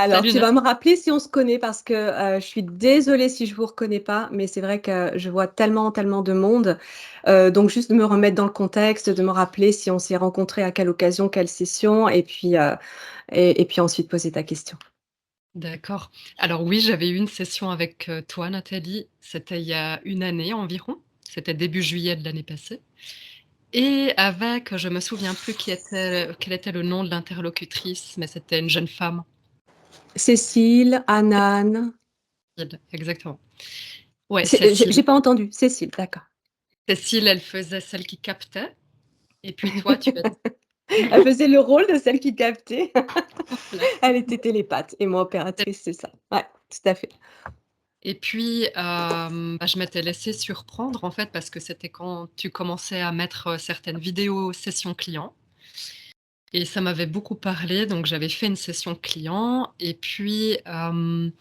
Alors, Salut tu Nat. vas me rappeler si on se connaît parce que je suis désolée si je vous reconnais pas, mais c'est vrai que je vois tellement, tellement de monde. Donc, juste de me remettre dans le contexte, de me rappeler si on s'est rencontrés à quelle occasion, quelle session, et puis ensuite poser ta question. D'accord. Alors oui, j'avais eu une session avec toi, Nathalie. C'était il y a une année environ. C'était début juillet de l'année passée. Et avec, je me souviens plus quel était le nom de l'interlocutrice, mais c'était une jeune femme. Cécile, Anan. Exactement. Ouais, J'ai Cécile. pas entendu. Cécile, d'accord. Cécile, elle faisait celle qui captait. Et puis toi, tu as... Elle faisait le rôle de celle qui captait. Elle était télépathe et moi opératrice, c'est ça. Ouais, tout à fait. Et puis, je m'étais laissée surprendre en fait parce que c'était quand tu commençais à mettre certaines vidéos session client. Et ça m'avait beaucoup parlé, donc j'avais fait une session client. Et puis, je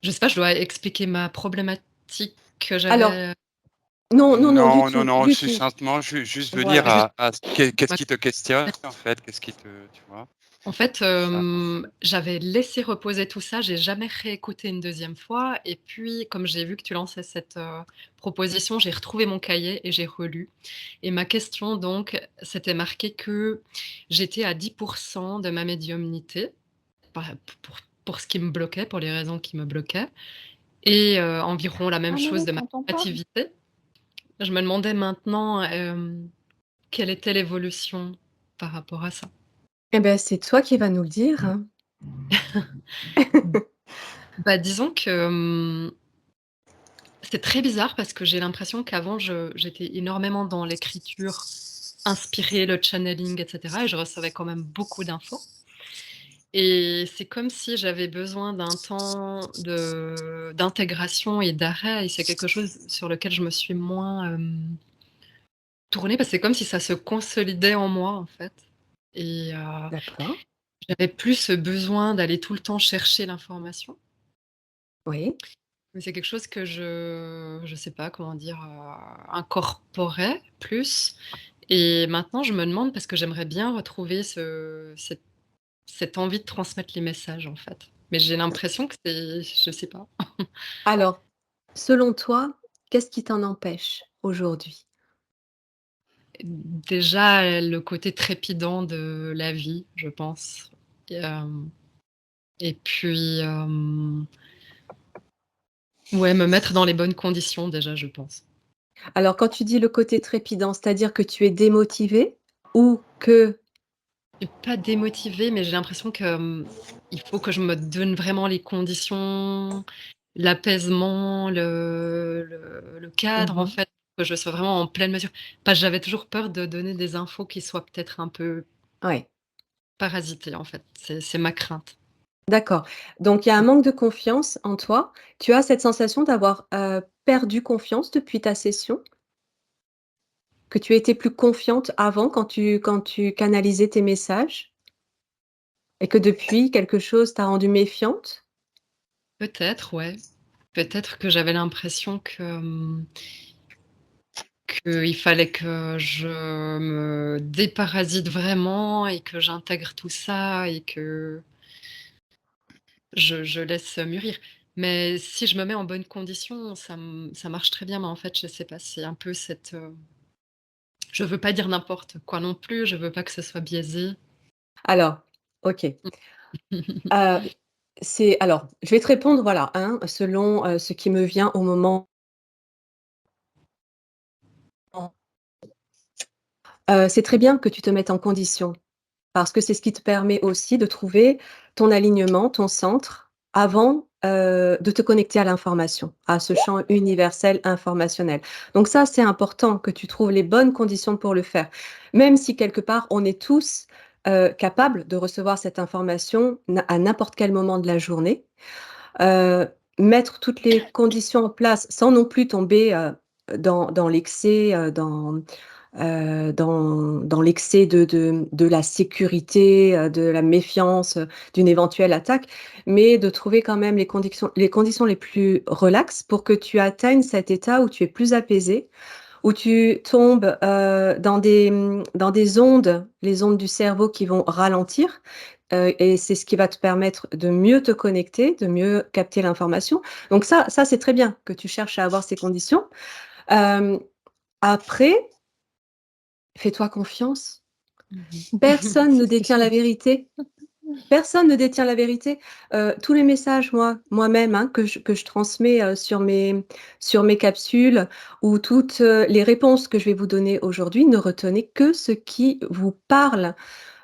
sais pas, je dois expliquer ma problématique que Alors, j'avais. non, non, non, du Non, non, tout, non, du c'est tout. simplement juste venir Voilà. qu'est-ce Ma- qui te questionne, en fait, qu'est-ce qui te, tu vois, En fait, ça. j'avais laissé reposer tout ça, j'ai jamais réécouté une deuxième fois. Et puis, comme j'ai vu que tu lançais cette proposition, j'ai retrouvé mon cahier et j'ai relu. Et ma question, donc, c'était marqué que j'étais à 10% de ma médiumnité, par- pour, pour ce qui me bloquait, pour les raisons qui me bloquaient, et environ la même Ah chose non, de je ma t'entends pas. créativité. Je me demandais maintenant quelle était l'évolution par rapport à ça. Eh ben, c'est toi qui vas nous le dire, hein. Bah, disons que c'est très bizarre parce que j'ai l'impression qu'avant, j'étais énormément dans l'écriture inspirée, le channeling, etc. Et je recevais quand même beaucoup d'infos. Et c'est comme si j'avais besoin d'un temps d'intégration et d'arrêt. Et c'est quelque chose sur lequel je me suis moins tournée parce que c'est comme si ça se consolidait en moi, en fait. Et D'accord, j'avais plus ce besoin d'aller tout le temps chercher l'information. oui. Mais c'est quelque chose que je sais pas comment dire, incorporais plus. Et maintenant, je me demande parce que j'aimerais bien retrouver cette envie de transmettre les messages, en fait. Mais j'ai l'impression que c'est je sais pas. Alors, selon toi, qu'est-ce qui t'en empêche aujourd'hui? Déjà, le côté trépidant de la vie, je pense. Et et puis, ouais, me mettre dans les bonnes conditions déjà, je pense. Alors, quand tu dis le côté trépidant, c'est-à-dire que tu es démotivé ou que Je suis pas démotivée, mais j'ai l'impression que, il faut que je me donne vraiment les conditions, l'apaisement, le cadre, en mmh. fait, que je sois vraiment en pleine mesure. Parce que j'avais toujours peur de donner des infos qui soient peut-être un peu Ouais, parasitées, en fait. C'est ma crainte. d'accord. Donc il y a un manque de confiance en toi. Tu as cette sensation d'avoir, perdu confiance depuis ta session? Que tu étais plus confiante avant quand tu canalisais tes messages? Et que depuis, quelque chose t'a rendue méfiante? Peut-être, ouais. Peut-être que j'avais l'impression que, qu'il fallait que je me déparasite vraiment et que j'intègre tout ça et que je laisse mûrir. Mais si je me mets en bonnes conditions, ça marche très bien, mais en fait, je sais pas, c'est un peu cette, je veux pas dire n'importe quoi non plus, je veux pas que ce soit biaisé. Alors, OK. Heu, alors, je vais te répondre, voilà, hein, selon, ce qui me vient au moment. C'est très bien que tu te mettes en condition parce que c'est ce qui te permet aussi de trouver ton alignement, ton centre avant, de te connecter à l'information, à ce champ universel informationnel. Donc ça, c'est important que tu trouves les bonnes conditions pour le faire. Même si quelque part, on est tous, capables de recevoir cette information à n'importe quel moment de la journée. Heu, Mettre toutes les conditions en place sans non plus tomber, dans l'excès, dans l'excès de la sécurité, de la méfiance, d'une éventuelle attaque, mais de trouver quand même les conditions les plus relaxes pour que tu atteignes cet état où tu es plus apaisé, où tu tombes, dans des ondes, les ondes du cerveau qui vont ralentir. et c'est ce qui va te permettre de mieux te connecter, de mieux capter l'information. Donc ça, c'est très bien que tu cherches à avoir ces conditions. Hem, Après, fais-toi confiance. Mmh. Personne ne C'est ce que détient je la me dis. vérité. Personne ne détient la vérité. Tous les messages, moi-même, hein, que je transmets, sur mes capsules ou toutes, les réponses que je vais vous donner aujourd'hui, ne retenez que ce qui vous parle.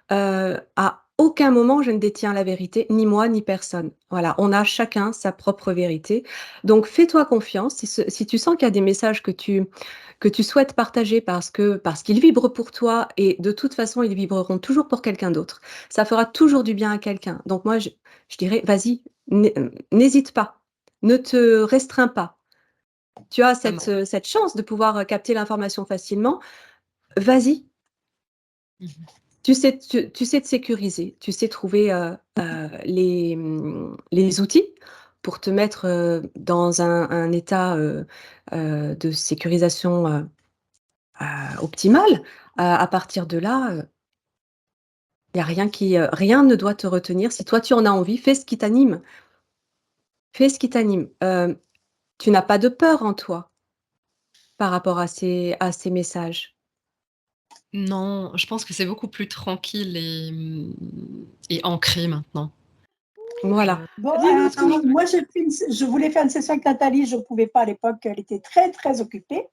À aucun moment je ne détiens la vérité, ni moi, ni personne. Voilà, on a chacun sa propre vérité. Donc fais-toi confiance. Si tu sens qu'il y a des messages que tu souhaites partager parce qu'ils vibrent pour toi et de toute façon, ils vibreront toujours pour quelqu'un d'autre. Ça fera toujours du bien à quelqu'un. Donc moi, je dirais: «Vas-y, n'hésite pas, ne te restreins pas». Tu as Ça marche. cette chance de pouvoir, capter l'information facilement. Vas-y, Mmh. tu sais te sécuriser, tu sais trouver, les outils pour te mettre, dans un état, de sécurisation, optimal. À partir de là, il y a rien ne doit te retenir. Si toi tu en as envie, fais ce qui t'anime. Fais ce qui t'anime. Tu n'as pas de peur en toi par rapport à ces messages. Non, je pense que c'est beaucoup plus tranquille et ancré maintenant. Voilà. Je Bon, Dis-nous ce que moi, je voulais faire une session avec Nathalie, je ne pouvais pas à l'époque, elle était très, très occupée.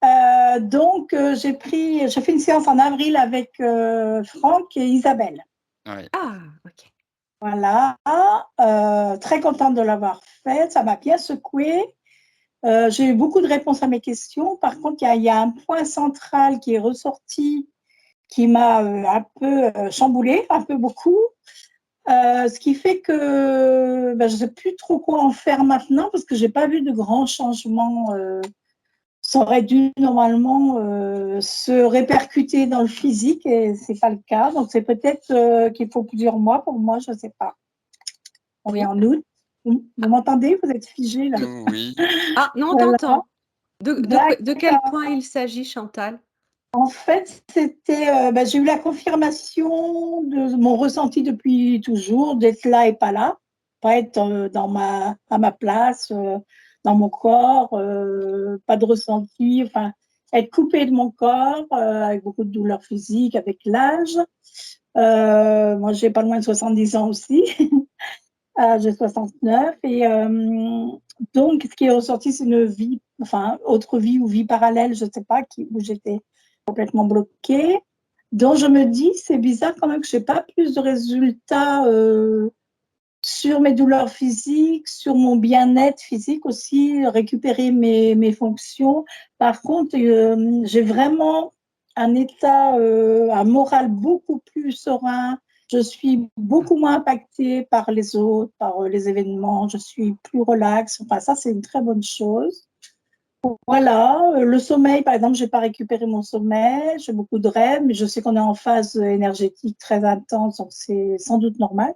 Donc, j'ai fait une séance en avril avec Franck et Isabelle. Ouais. OK. Voilà, très contente de l'avoir faite, ça m'a bien secouée. J'ai eu beaucoup de réponses à mes questions. Par contre, il y a un point central qui est ressorti qui m'a un peu chamboulée, un peu beaucoup. Ce qui fait que je ne sais plus trop quoi en faire maintenant parce que je n'ai pas vu de grands changements. Ça aurait dû normalement se répercuter dans le physique et ce n'est pas le cas. Donc, c'est peut-être qu'il faut plusieurs mois pour moi, je ne sais pas. On est Oui. en août. Vous Ah m'entendez? Vous êtes figé là. Oui. non, on Voilà. t'entend. De quel D'accord. point il s'agit, Chantal? En fait, j'ai eu la confirmation de mon ressenti depuis toujours, d'être là et pas là, pas être à ma place, dans mon corps, pas de ressenti, enfin, être coupée de mon corps, avec beaucoup de douleurs physiques, avec l'âge. Moi, j'ai pas loin de 70 ans aussi, j'ai 69, et donc, ce qui est ressorti, c'est une vie, enfin, autre vie ou vie parallèle, je ne sais pas, où j'étais complètement bloquée. Donc, je me dis, c'est bizarre quand même que je n'ai pas plus de résultats sur mes douleurs physiques, sur mon bien-être physique aussi, récupérer mes fonctions. Par contre, j'ai vraiment un état, un moral beaucoup plus serein. Je suis beaucoup moins impactée par les autres, par les événements. Je suis plus relaxe. Enfin, ça, c'est une très bonne chose. Voilà, le sommeil, par exemple, je n'ai pas récupéré mon sommeil, j'ai beaucoup de rêves, mais je sais qu'on est en phase énergétique très intense, donc c'est sans doute normal.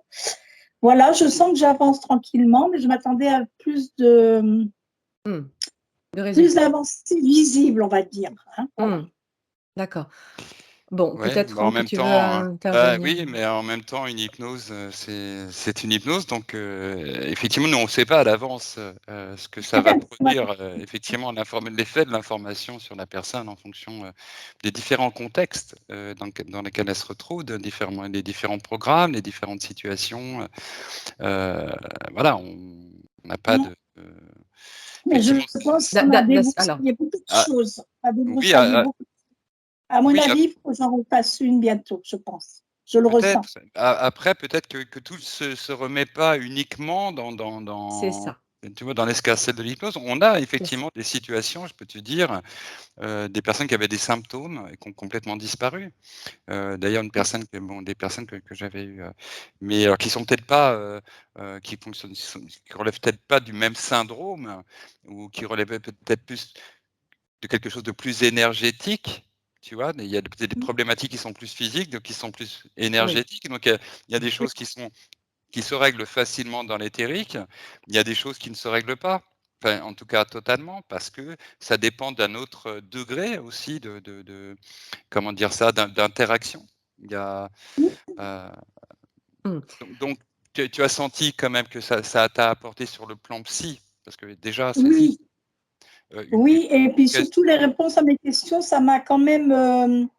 Voilà, je sens que j'avance tranquillement, mais je m'attendais à Mmh. De plus résultats. d'avancées visibles, on va dire. Hein, voilà. Mmh. D'accord. Bon, Ouais, peut-être bah, en Franck que même tu veux, temps, bah, intervenir? oui, mais en même temps, une hypnose, c'est une hypnose, donc effectivement, nous, on ne sait pas à l'avance, ce que ça va produire, effectivement, l'effet de l'information sur la personne en fonction, des différents contextes, dans lesquels elle se retrouve, des différents programmes, les différentes situations, voilà, on n'a pas de, Mais je effectivement, pense Da qu'on a da das alors, débroussaillé beaucoup de ah, choses. On a oui, débroussaillé beaucoup. À mon oui, avis, il faut que j'en repasse une bientôt, je pense. Je le ressens. peut-être. Après, peut-être que tout se remet pas uniquement c'est ça, tu vois, dans l'escarcelle de l'hypnose. On a c'est ça. effectivement des situations, je peux te dire, des personnes qui avaient des symptômes et qui ont complètement disparu. D'ailleurs, des personnes que j'avais eues, mais alors qui sont peut-être pas, qui relèvent peut-être pas du même syndrome ou qui relèvent peut-être plus de quelque chose de plus énergétique, tu vois? Il y a peut-être des problématiques qui sont plus physiques, donc qui sont plus Oui, énergétiques, donc il y a des choses qui se règlent facilement dans l'éthérique. Il y a des choses qui ne se règlent pas, enfin, en tout cas totalement, parce que ça dépend d'un autre degré aussi de comment dire ça? D'interaction. Il y a, heu Mmh. Donc tu as senti quand même que ça t'a apporté sur le plan psy? Parce que déjà c'est Oui, une oui, et puis éducation. surtout les réponses à mes questions, ça m'a quand même,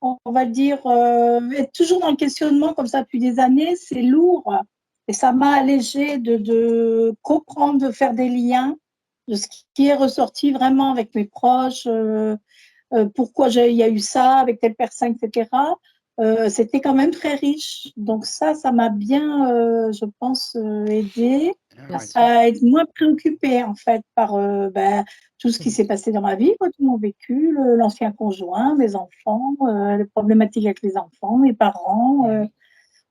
on va dire, être toujours dans le questionnement comme ça depuis des années, c'est lourd et ça m'a allégée de comprendre, de faire des liens, de ce qui est ressorti vraiment avec mes proches, pourquoi il y a eu ça avec telle personne, etc. C'était quand même très riche. Donc ça m'a bien, je pense, aidée Ah Bien ouais. sûr. à être moins préoccupée en fait par tout ce qui Mmh. s'est passé dans ma vie, quoi, tout mon vécu, l'ancien conjoint, mes enfants, les problématiques avec les enfants, mes parents, Eh oui.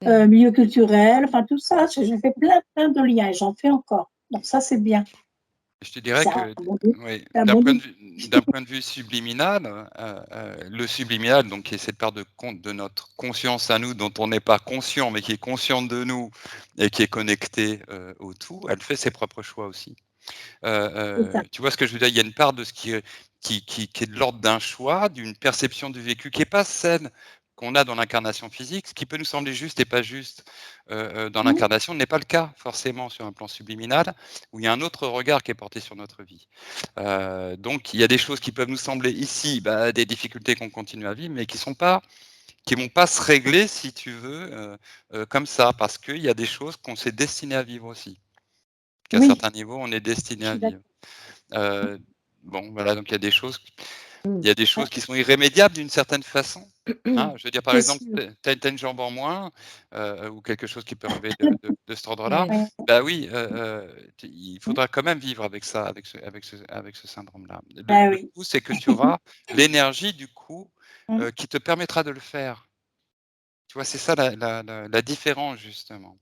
Eh oui. milieu culturel, enfin tout ça. J'ai fait plein de liens et j'en fais encore. Donc ça, c'est bien. Je te dirais C'est que, oui, un bon début. d'un point de vue subliminal, le subliminal, donc qui est cette part de notre conscience à nous, dont on n'est pas conscient, mais qui est consciente de nous et qui est connectée au tout, elle fait ses propres choix aussi. C'est ça. Tu vois ce que je veux dire? Il y a une part de ce qui est de l'ordre d'un choix, d'une perception du vécu qui est pas celle qu'on a dans l'incarnation physique. Ce qui peut nous sembler juste et pas juste, dans Mmh. l'incarnation n'est pas le cas forcément sur un plan subliminal, où il y a un autre regard qui est porté sur notre vie. Donc il y a des choses qui peuvent nous sembler ici, des difficultés qu'on continue à vivre, mais qui vont pas se régler si tu veux, comme ça, parce qu'il y a des choses qu'on s'est destiné à vivre aussi. Qu'à Oui, certains niveaux, on est je destiné à suis d'accord. vivre. Heu, bon, voilà, donc Mmh. il y a des choses Ouais. qui sont irrémédiables d'une certaine façon, hein. Je veux dire, par C'est exemple, sûr. tu as une jambe en moins, ou quelque chose qui peut arriver de cet ordre-là, Ouais. Ouais. bah oui, tu il faudra quand même vivre avec ça, avec ce syndrome-là. Ah Le oui. coup, c'est que tu auras l'énergie du coup, Mmh. qui te permettra de le faire. Tu vois? C'est ça la différence justement.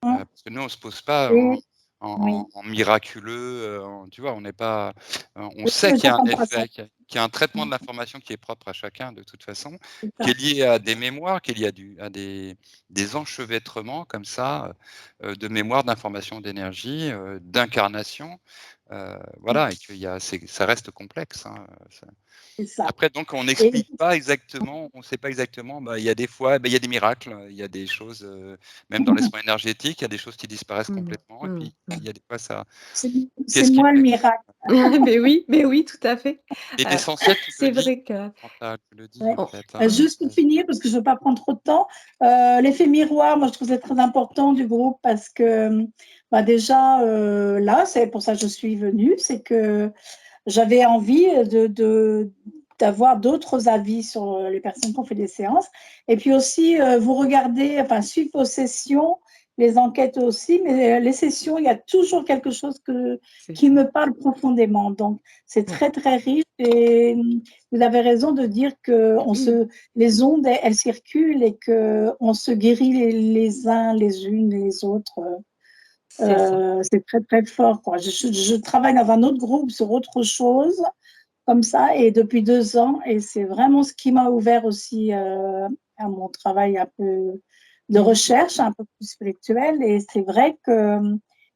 Mmh. Parce que nous, on se pose pas Et oui. en miraculeux, tu vois? On n'est pas, on Oui, sait mais qu'il y ça a un prend pas ça. effet, qu'il y a un traitement Mmh. de l'information qui est propre à chacun de toute façon, C'est qui ça. est lié à des mémoires, qui est lié à des enchevêtrements comme ça, de mémoire, d'information, d'énergie, d'incarnation, voilà, et qu'il y a ça reste complexe, hein, ça. C'est ça. Après donc on Et n'explique pas exactement, on ne sait pas exactement, il y a des fois, il y a des miracles, il y a des choses, même dans les soins énergétiques, il y a des choses qui disparaissent Mmh. complètement et Mmh. puis il Mmh. y a des fois ça c'est c'est qu'est-ce qui moi le fait? miracle. Mais oui, tout à fait. Et Heu, l'essentiel, tu le c'est dis, vrai que Chantal, tu le dis en Ouais. on fait, hein, Juste pour finir, parce que je ne veux pas prendre trop de temps, l'effet miroir, moi je trouve c'est très important du groupe parce que déjà là, c'est pour ça que je suis venue, c'est que j'avais envie d'avoir d'autres avis sur les personnes qui ont fait des séances. Et puis aussi, vous regardez, enfin, suivre vos sessions, les enquêtes aussi, mais les sessions, il y a toujours quelque chose c'est qui ça. me parle profondément. Donc, c'est Ouais. très, très riche. Et vous avez raison de dire que les ondes, elles circulent et qu'on se guérit les uns les unes les autres. C'est ça. C'est très, très fort, quoi. Je travaille dans un autre groupe sur autre chose, comme ça, et depuis 2 ans, et c'est vraiment ce qui m'a ouvert aussi à mon travail un peu de Mmh. recherche, un peu plus spirituel. Et c'est vrai que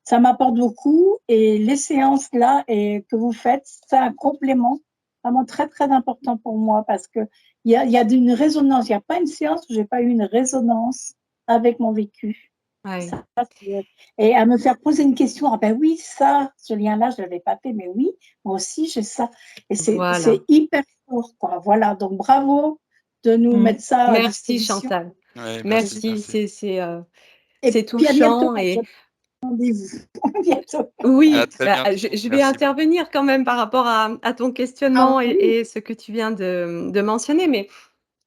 ça m'apporte beaucoup. Et les séances là que vous faites, c'est un complément vraiment très, très important pour moi parce qu'il y a une résonance. Il n'y a pas une séance où je n'ai pas eu une résonance avec mon vécu. Ouais. Ça, et à me faire poser une question, ah ben oui, ça, ce lien-là, je ne l'avais pas fait, mais oui, moi aussi, j'ai ça. Et Voilà. c'est hyper fort, quoi. Voilà, donc bravo de nous Mmh. mettre ça à Merci disposition. Chantal. ouais, merci, Merci, merci. Et c'est puis à bientôt, touchant et rendez-vous. À bientôt. À oui, très bientôt. je vais Merci beaucoup. intervenir quand même par rapport à ton Ah questionnement oui, et ce que tu viens de mentionner, mais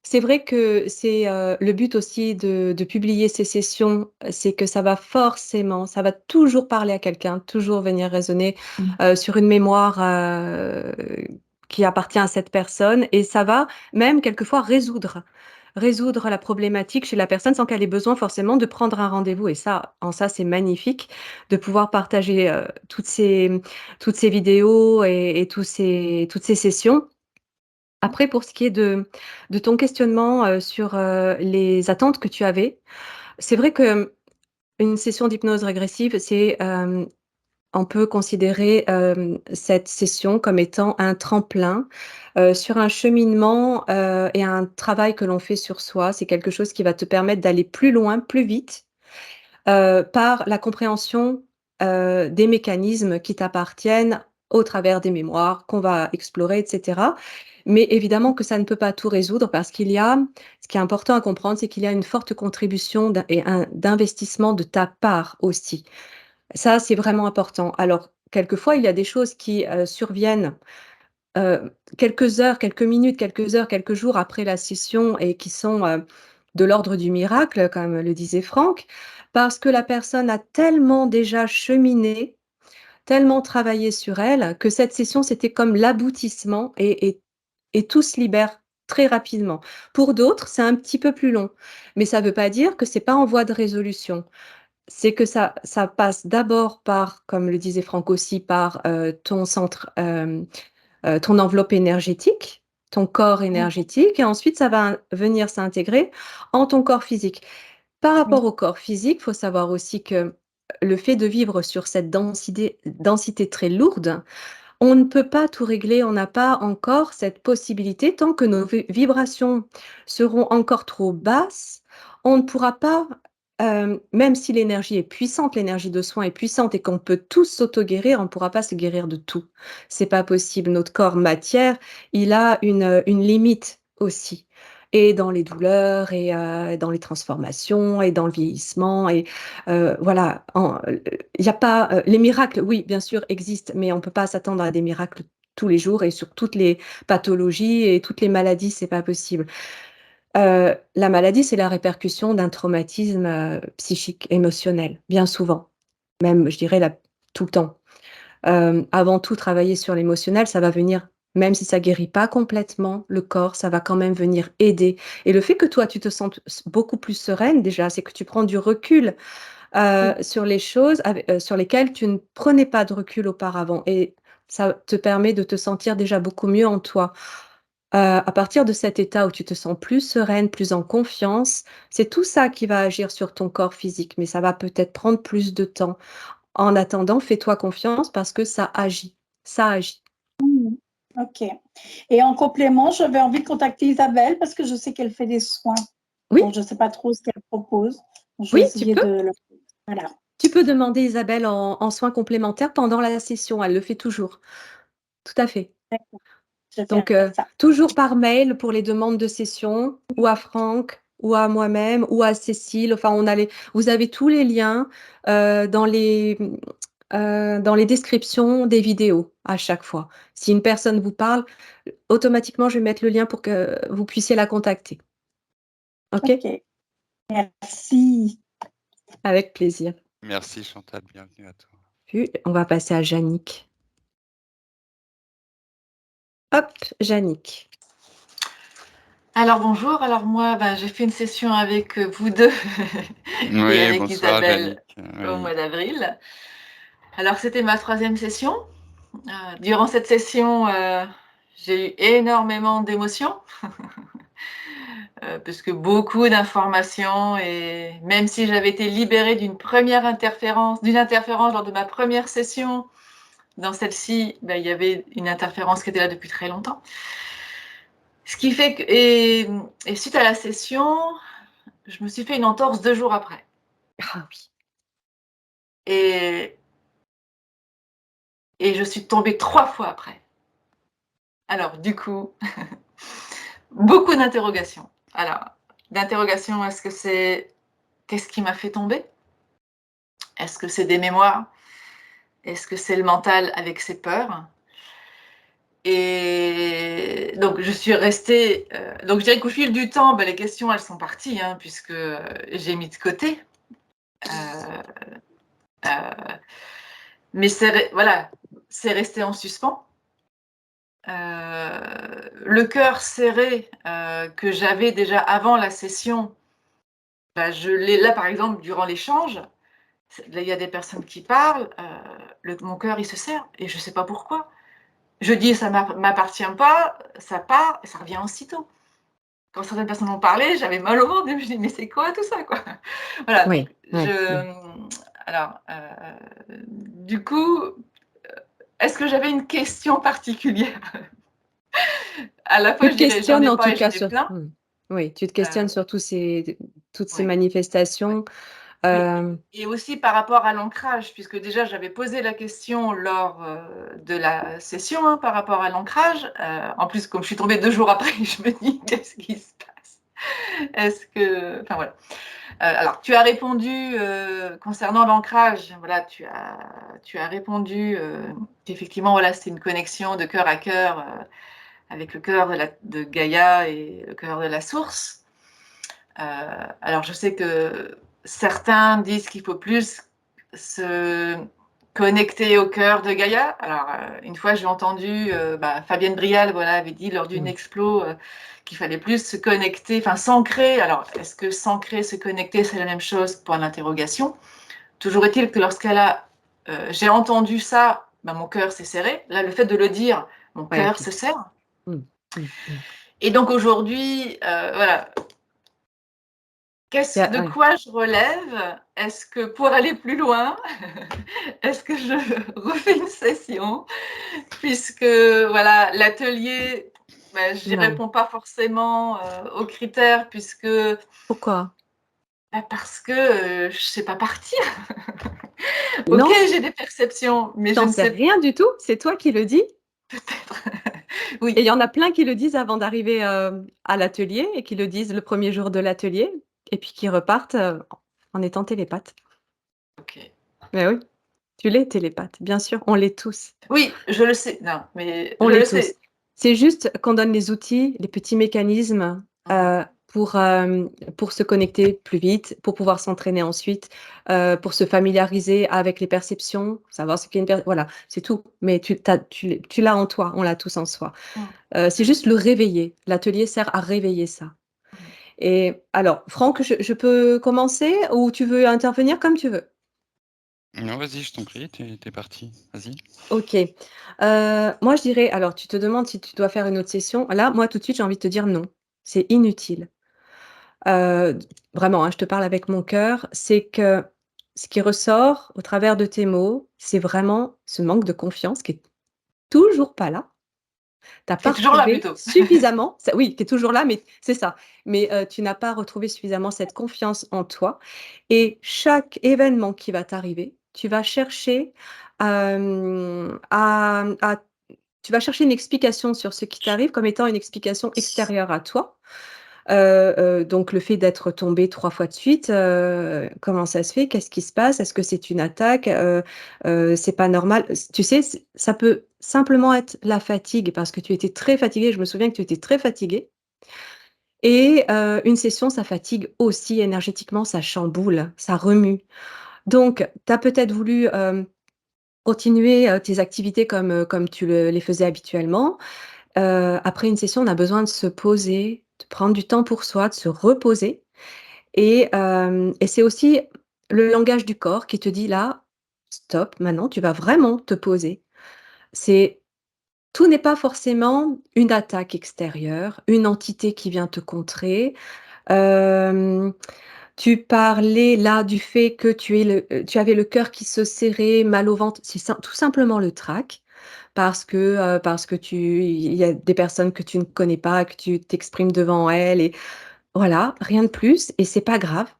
c'est vrai que c'est, le but aussi de publier ces sessions, c'est que ça va toujours parler à quelqu'un, toujours venir résonner, sur une mémoire, qui appartient à cette personne et ça va même quelquefois résoudre la problématique chez la personne sans qu'elle ait besoin forcément de prendre un rendez-vous et ça, en ça, c'est magnifique de pouvoir partager, toutes ces vidéos et toutes ces sessions. Après pour ce qui est de ton questionnement, sur, les attentes que tu avais, c'est vrai que, une session d'hypnose régressive, c'est, on peut considérer, cette session comme étant un tremplin, sur un cheminement, et un travail que l'on fait sur soi. C'est quelque chose qui va te permettre d'aller plus loin, plus vite, par la compréhension, des mécanismes qui t'appartiennent au travers des mémoires qu'on va explorer et cetera. Mais évidemment que ça ne peut pas tout résoudre parce qu'il y a ce qui est important à comprendre, c'est qu'il y a une forte contribution et un d'investissement de ta part aussi. Ça, c'est vraiment important. Alors, quelquefois, il y a des choses qui, surviennent, quelques heures, quelques minutes, quelques heures, quelques jours après la session et qui sont, de l'ordre du miracle, comme le disait Franck, parce que la personne a tellement déjà cheminé, tellement travaillé sur elle, que cette session, c'était comme l'aboutissement et tout se libère très rapidement. Pour d'autres, c'est un petit peu plus long, mais ça ne veut pas dire que c'est pas en voie de résolution. C'est que ça passe d'abord par, comme le disait Franck aussi, par, ton centre, ton enveloppe énergétique, ton corps énergétique et ensuite ça va venir s'intégrer en ton corps physique. Par rapport au corps physique, il faut savoir aussi que le fait de vivre sur cette densité très lourde, on ne peut pas tout régler, on n'a pas encore cette possibilité tant que nos vibrations seront encore trop basses, on ne pourra pas, même si l'énergie est puissante, l'énergie de soin est puissante et qu'on peut tous s'auto-guérir, on ne pourra pas se guérir de tout. C'est pas possible. Notre corps matière, il a une limite aussi et dans les douleurs et dans les transformations et dans le vieillissement et voilà, il y a pas, les miracles, oui, bien sûr, existent, mais on peut pas s'attendre à des miracles tous les jours et sur toutes les pathologies et toutes les maladies, c'est pas possible. La maladie, c'est la répercussion d'un traumatisme, psychique, émotionnel, bien souvent, même je dirais la tout le temps. Avant tout, travailler sur l'émotionnel, ça va venir même si ça guérit pas complètement le corps, ça va quand même venir aider et le fait que toi, tu te sentes beaucoup plus sereine déjà, c'est que tu prends du recul sur les choses sur lesquelles tu ne prenais pas de recul auparavant et ça te permet de te sentir déjà beaucoup mieux en toi. À partir de cet état où tu te sens plus sereine, plus en confiance, c'est tout ça qui va agir sur ton corps physique, mais ça va peut-être prendre plus de temps. En attendant, fais-toi confiance parce que ça agit, ça agit. OK. Et en complément, j'avais envie de contacter Isabelle parce que je sais qu'elle fait des soins. Oui, Bon, je ne sais pas trop ce qu'elle propose. Je vais oui, tu essayer peux. de le... Voilà. Tu peux demander Isabelle en soins complémentaires pendant la session, elle le fait toujours. Tout à fait. Je vais Donc, faire ça. toujours par mail pour les demandes de session ou à Franck ou à moi-même ou à Cécile. Enfin, vous avez tous les liens, dans les descriptions des vidéos à chaque fois. Si une personne vous parle, automatiquement, je vais mettre le lien pour que vous puissiez la contacter. OK? OK. Merci. Avec plaisir. Merci Chantal, bienvenue à toi. Puis, on va passer à Jannick. Hop, Jannick. Alors bonjour, alors moi j'ai fait une session avec vous deux et Oui, avec bonsoir Isabelle Jannick. au Oui. mois d'avril. Alors c'était ma 3e session. Durant cette session, j'ai eu énormément d'émotions, parce que beaucoup d'informations et même si j'avais été libérée d'une interférence lors de ma première session, dans celle-ci, il y avait une interférence qui était là depuis très longtemps. Ce qui fait que et suite à la session, je me suis fait une entorse 2 jours après. Ah oui. Et je suis tombée 3 fois après. Alors du coup, beaucoup d'interrogations. Alors, d'interrogations, est-ce que c'est qu'est-ce qui m'a fait tomber? Est-ce que c'est des mémoires? Est-ce que c'est le mental avec ses peurs? Et donc je suis restée, donc je dirais qu'au fil du temps, les questions elles sont parties, hein, puisque, j'ai mis de côté. Heu heu, mais c'est resté en suspens. Le cœur serré, que j'avais déjà avant la session, je l'ai là, par exemple, durant l'échange, là, il y a des personnes qui parlent, mon cœur, il se serre et je ne sais pas pourquoi. Je dis: «Ça m'appartient pas», ça part et ça revient aussitôt. Quand certaines personnes ont parlé, j'avais mal au ventre et je me dis: «Mais c'est quoi tout ça, quoi?» Voilà, Oui, donc oui, oui. Alors, du coup, est-ce que j'avais une question particulière? À la fois, Tu je te dirais: «J'en questionnes ai en pas tout et j'en cas ai sur plein». oui, tu te questionnes Heu, sur toutes ces ouais, ouais. manifestations, Et hem, et aussi par rapport à l'ancrage, puisque déjà j'avais posé la question lors, de la session, hein, par rapport à l'ancrage. En plus, comme je suis tombée 2 jours après, je me dis: «Qu'est-ce qui se passe?» Est-ce que enfin voilà. Alors tu as répondu, concernant l'ancrage, voilà, tu as répondu, qu'effectivement, voilà, c'est une connexion de cœur à cœur, avec le cœur de Gaïa et le cœur de la source. Alors je sais que certains disent qu'il faut plus se connecter au cœur de Gaïa. Alors, une fois j'ai entendu, Fabienne Brial, voilà, avait dit lors d'une mmh, explo, qu'il fallait plus se connecter, enfin s'ancrer. Alors est-ce que s'ancrer, se connecter, c'est la même chose? Point d'interrogation. Toujours est-il que j'ai entendu ça, mon cœur s'est serré. Là, le fait de le dire, mon ouais, cœur puis se serre. mmh, mmh, mmh. Et donc aujourd'hui, voilà, Il y a de ouais, quoi je relève? Est-ce que pour aller plus loin, est-ce que je refais une session? Puisque voilà, l'atelier, j'y non. réponds pas forcément, aux critères puisque, Pourquoi? parce que, je sais pas partir. OK, Non, j'ai des perceptions, mais tu je en ne sais sais rien du tout, c'est toi qui le dis peut-être et oui, il y en a plein qui le disent avant d'arriver, à l'atelier et qui le disent le premier jour de l'atelier et puis qui repartent, en étant télépathes. OK. Mais oui, tu l'es télépathe, bien sûr, on l'est tous. Oui, je le sais. Non, mais On je le l'est tous. sais. C'est juste qu'on donne les outils, les petits mécanismes, Mmh. pour se connecter plus vite, pour pouvoir s'entraîner ensuite, pour se familiariser avec les perceptions, savoir ce qu'est une per voilà, c'est tout. Mais tu l'as en toi, on l'a tous en soi. Mmh. C'est juste le réveiller. L'atelier sert à réveiller ça. Mmh. Et alors Franck, je peux commencer ou tu veux intervenir comme tu veux? Non, vas-y, je t'en prie, tu es parti, vas-y. OK. Moi je dirais alors tu te demandes si tu dois faire une autre session. Là, moi tout de suite, j'ai envie de te dire non, c'est inutile. D Vraiment, hein, je te parle avec mon cœur, c'est que ce qui ressort au travers de tes mots, c'est vraiment ce manque de confiance qui est toujours pas là. Tu as Qui pas est toujours là retrouvé plutôt. suffisamment ça oui, qui est toujours là, mais c'est ça. Mais, tu n'as pas retrouvé suffisamment cette confiance en toi et chaque événement qui va t'arriver, tu vas chercher, à tu vas chercher une explication sur ce qui t'arrive comme étant une explication extérieure à toi. Donc le fait d'être tombé 3 fois de suite, comment ça se fait? Qu'est-ce qui se passe? Est-ce que c'est une attaque? C'est pas normal. Tu sais, ça peut simplement être la fatigue parce que tu étais très fatigué. Je me souviens que tu étais très fatigué et une session, ça fatigue aussi énergétiquement, ça chamboule, ça remue. Donc tu as peut-être voulu, continuer, tes activités comme tu les faisais habituellement. Après une session, on a besoin de se poser, de prendre du temps pour soi, de se reposer et c'est aussi le langage du corps qui te dit: «Là, stop, maintenant tu vas vraiment te poser». C'est Tout n'est pas forcément une attaque extérieure, une entité qui vient te contrer. Hem, Tu parlais là du fait que tu avais le cœur qui se serrait, mal au ventre, c'est tout simplement le trac parce que il y a des personnes que tu ne connais pas, que tu t'exprimes devant elles et voilà, rien de plus et c'est pas grave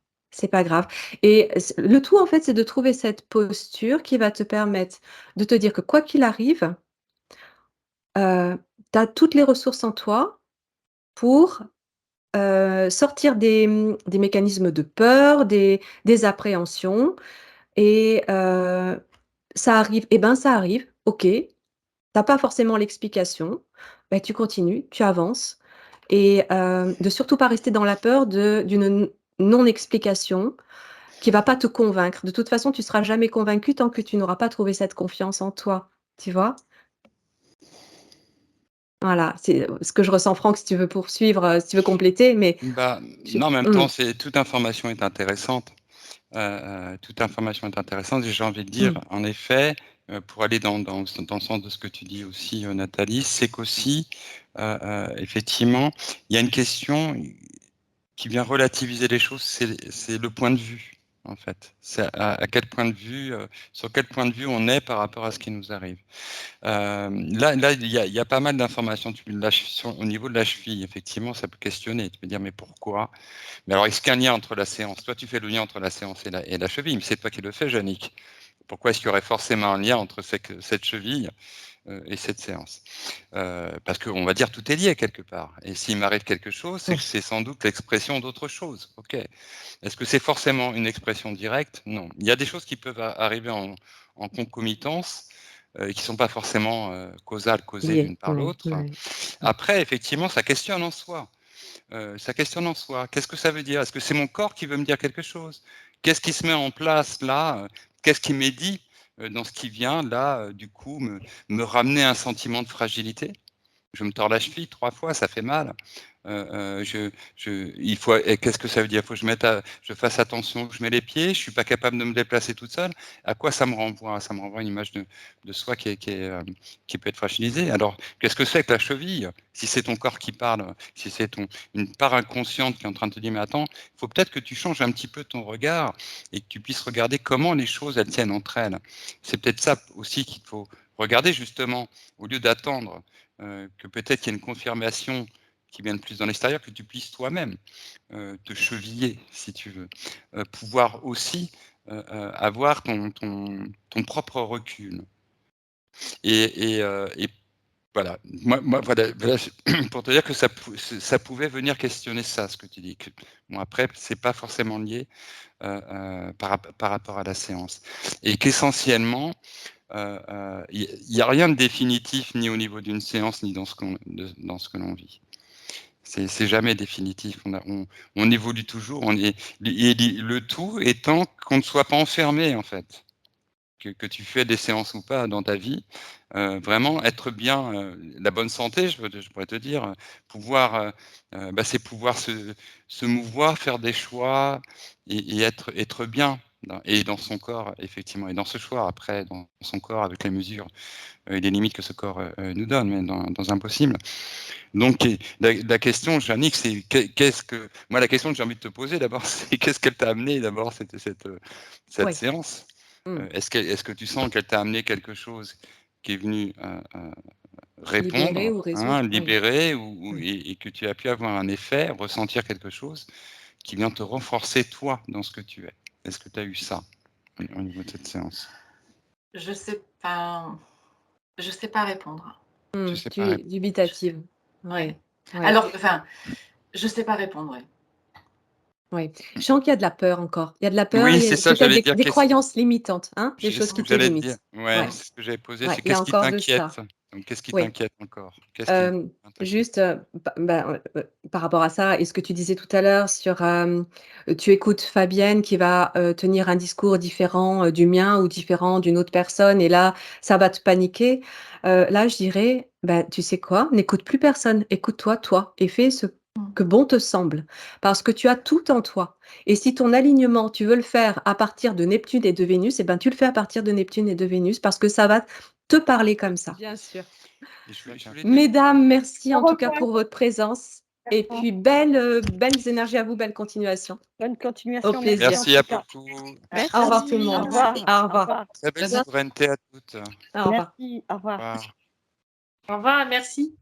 et le tout en fait, c'est de trouver cette posture qui va te permettre de te dire que quoi qu'il arrive, tu as toutes les ressources en toi pour, sortir des mécanismes de peur, des appréhensions et ça arrive et ben, ça arrive, OK. Tu as pas forcément l'explication, bah, tu continues, tu avances et de surtout pas rester dans la peur d'une non-explication qui va pas te convaincre. De toute façon, tu seras jamais convaincu tant que tu n'auras pas trouvé cette confiance en toi, tu vois? Voilà, c'est ce que je ressens Franck, si tu veux poursuivre, si tu veux compléter, mais Bah, je non, en même mmh, temps, toute information est intéressante. Toute information est intéressante et j'ai envie de dire, mmh, en effet, pour aller dans le sens de ce que tu dis aussi, Nathalie, c'est qu'aussi, effectivement, il y a une question qui vient relativiser les choses, c'est le point de vue. en fait. C'est à quel point de vue, sur quel point de vue on est par rapport à ce qui nous arrive. Là, il y a pas mal d'informations. Au niveau de la cheville, effectivement, ça peut questionner. Tu peux dire, mais pourquoi? Mais alors, est-ce qu'il y a un lien entre la séance? Toi, tu fais le lien entre la séance et la cheville, mais c'est toi qui le fais, Yannick. Pourquoi est-ce qu'il y aurait forcément un lien entre cette cheville et cette séance? Parce qu'on va dire tout est lié quelque part. Et s'il m'arrive quelque chose, c'est que c'est sans doute l'expression d'autre chose. Ok. Est-ce que c'est forcément une expression directe? Non. Il y a des choses qui peuvent arriver en concomitance qui ne sont pas forcément causées l'une par l'autre. Après, effectivement, ça questionne en soi. Qu'est-ce que ça veut dire? Est-ce que c'est mon corps qui veut me dire quelque chose? Qu'est-ce qui se met en place là? Qu'est-ce qui m'est dit dans ce qui vient là, du coup, me ramener un sentiment de fragilité? Je me tords la cheville 3 fois, ça fait mal. Qu'est-ce que ça veut dire? Il faut que je fasse attention, que je mets les pieds, je suis pas capable de me déplacer toute seule. À quoi ça me renvoie? Ça me renvoie une image de soi qui peut être fragilisée. Alors, qu'est-ce que c'est que la cheville? Si c'est ton corps qui parle, si c'est une part inconsciente qui est en train de te dire, mais attends, il faut peut-être que tu changes un petit peu ton regard et que tu puisses regarder comment les choses, elles tiennent entre elles. C'est peut-être ça aussi qu'il faut regarder justement, au lieu d'attendre que peut-être qu'il y ait une confirmation qui vienne plus dans l'extérieur, que tu puisses toi-même te cheviller, si tu veux. Pouvoir aussi avoir ton propre recul. Et voilà. Moi, voilà, pour te dire que ça pouvait venir questionner ça, ce que tu dis. Bon, après, c'est pas forcément lié par rapport à la séance. Et qu'essentiellement, il n'y a rien de définitif ni au niveau d'une séance ni dans ce que l'on vit. C'est jamais définitif. On évolue toujours. Et le tout étant qu'on ne soit pas enfermé en fait. Que tu fais des séances ou pas dans ta vie, vraiment être bien, la bonne santé, je pourrais te dire, c'est pouvoir se mouvoir, faire des choix et être bien. Et dans son corps, effectivement, et dans ce choix, après, dans son corps, avec les mesures et les limites que ce corps nous donne, mais dans un possible. Donc, la question, Yannick, c'est moi, la question que j'ai envie de te poser d'abord, c'est qu'est-ce qu'elle t'a amené d'abord cette Ouais. séance? Mmh. Est-ce que tu sens qu'elle t'a amené quelque chose qui est venu Libérer répondre, ou résoudre, oui. libérer, Mmh. et que tu as pu avoir un effet, ressentir quelque chose qui vient te renforcer toi dans ce que tu es? Est-ce que tu as eu ça au niveau de cette séance? Je sais pas répondre. Tu sais Tu pas es répondre. dubitative. Ouais. Ouais. Alors, je sais pas répondre, ouais. Oui. Je sens qu'il y a de la peur encore. Il y a de la peur Oui, et c'est ça, peut-être j'allais dire. des croyances limitantes, hein, des C'est choses ce qui que te j'allais te dire. limitent. Ouais, Ouais, c'est ce que j'avais posé. ouais, C'est il y a qu'est-ce qui encore de ça. t'inquiète? Donc, qu'est-ce qui Oui. t'inquiète encore? Qu'est-ce qui vient t'inquiéter? Juste, par rapport à ça et ce que tu disais tout à l'heure sur, tu écoutes Fabienne qui va, tenir un discours différent, du mien ou différent d'une autre personne et là, ça va te paniquer. Là, je dirais: «Bah, tu sais quoi? N'écoute plus personne. Écoute-toi, toi et fais ce Mmh. que bon te semble». Parce que tu as tout en toi et si ton alignement, tu veux le faire à partir de Neptune et de Vénus et ben, tu le fais à partir de Neptune et de Vénus parce que ça va te parler comme ça. Bien sûr. Et je voulais te Mesdames, merci Au en tout cas revoir. pour votre présence et puis belles énergies à vous, belle continuation. Bonne Au continuation. plaisir. merci à beaucoup. Au revoir tout le Au monde. revoir. Au revoir. Très belle souveraineté à toutes. Au revoir. Merci. Au revoir. Au revoir. Au revoir, merci.